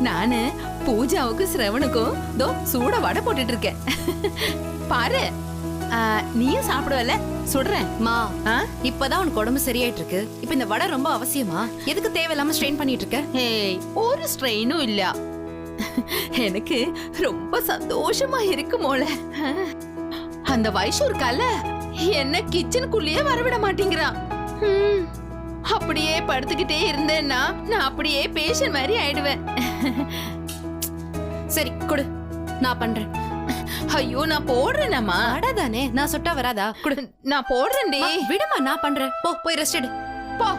நானு பூஜாவுக்கும் சிரவணுக்கும் தோ சூட வடை போட்டுட்டு இருக்கேன். பாரு, நீயும் சாப்பிடுவல, சுடுறேன். மா, இப்பதான் உனக்கு உடம்பு சரியாயிட்டு இருக்கு. இப்ப இந்த வடை ரொம்ப அவசியமா? எதுக்கு தேவையில்லாம ஸ்ட்ரெயின் பண்ணிட்டு இருக்க? ஏய், ஒரு ஸ்ட்ரெயினும் இல்ல. எனக்கு ரொம்ப சந்தோஷமா இருக்கு மோள. அந்த வைஷு இருக்கால, என்ன கிச்சனுக்குள்ளேயே வரவிட மாட்டேங்கிறான். அப்படியே படுத்துக்கிட்டே இருந்தேன்னா நான் அப்படியே பேஷண்ட் மாதிரி ஆயிடுவேன். சரி கொடு, நான் பண்றேன். ஐயோ, நான் போடுறேனம்மா. அடதானே, நான் சொட்டா வராதா? குடு, நான் போடுறேன்டி. விடுமா, நான் பண்றேன். போ, போய் ரெஸ்ட் எடு. போ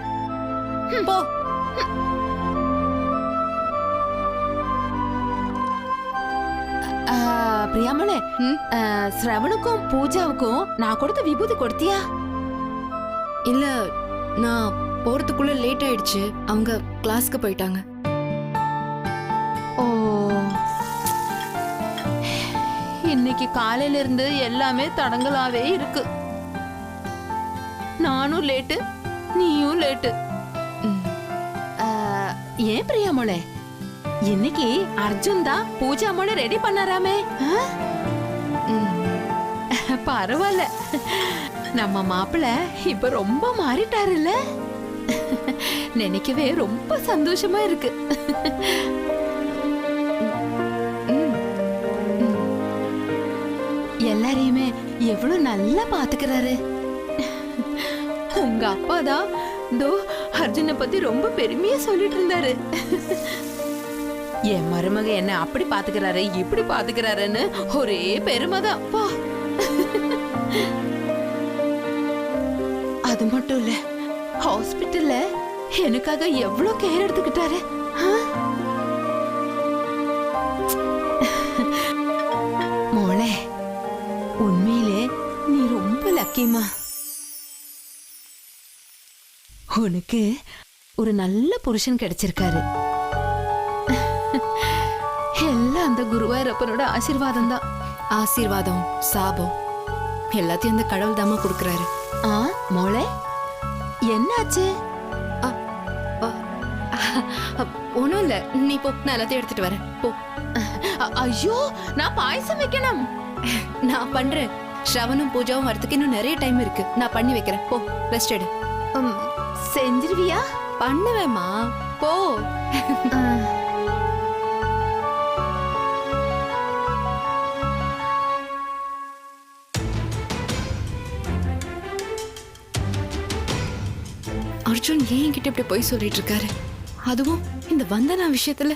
போ. பிரியாமலே, சிரவணுக்கும் பூஜாவுக்கும் நான் கொடுத்த விபூதி கொடுத்தியா? இல்ல, நான் போறதுக்குள்ள லேட் ஆயிடுச்சு. அவங்க கிளாஸ்க்கு போயிட்டாங்க. ஓ, இன்னைக்கு காலையில இருந்து எல்லாமே தடங்கலாவே இருக்கு. நானும் லேட்டு, நீயும் லேட்டு. ஏன் பிரியாமலே, இன்னைக்கு அர்ஜுன் தான் பூஜா மோளை ரெடி பண்ணாராமே. பரவாயில்ல, நம்ம மாப்பிள்ள இப்ப ரொம்ப மாறிட்டாருல்ல. நினைக்கவே ரொம்ப சந்தோஷமா இருக்கு. எல்லாரையுமே எவ்வளவு நல்லா பாத்துக்கிறாரு. உங்க அப்பா தான் தோ அர்ஜுனை பத்தி ரொம்ப பெருமையா சொல்லிட்டு இருந்தாரு. என் மருமக என்ன அப்படி பாத்துக்கிறாரு, இப்படி பாத்துக்கிறாருன்னு ஒரே பெருமைதான். பா, அது மட்டும் இல்ல, ஹாஸ்பிட்டல்ல எனக்காக எவ்வளவு கேர் எடுத்துக்கிட்டாரு. மோளே, உண்மையிலே நீ ரொம்ப லக்கிமா. உனக்கு ஒரு நல்ல புருஷன் கிடைச்சிருக்காரு. எல்லாம் அந்த குருவாயூரப்பனோட ஆசீர்வாதம் தான். ஆசீர்வாதம், சாபம் எல்லாத்தையும் அந்த கடவுள் தாமா கொடுக்கறாரு. மோளே, என்னாச்சு? ஒண்ணும் இல்ல, நீ போ, நான் எல்லாத்தையும் எடுத்துட்டு வரேன். போ. ஐயோ, நான் பாயசம் வைக்கணும். நான் பண்றேன். ஸ்ரவனும் பூஜாவும் வரதுக்கு இன்னும் நிறைய டைம் இருக்கு. நான் பண்ணி வைக்கிறேன். போ, ரெஸ்ட் எடு. செஞ்சிருவியா? பண்ணுவேமா, போ. அர்ஜுன் ஏன் கிட்ட இப்படி போய் சொல்லிட்டு இருக்காரு? அதுவும் இந்த வந்தனா விஷயத்துல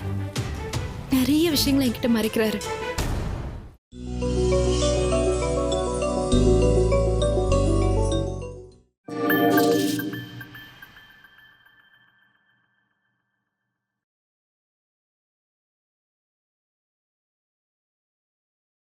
நிறைய விஷயங்களை என்கிட்ட மறைக்கிறாரு.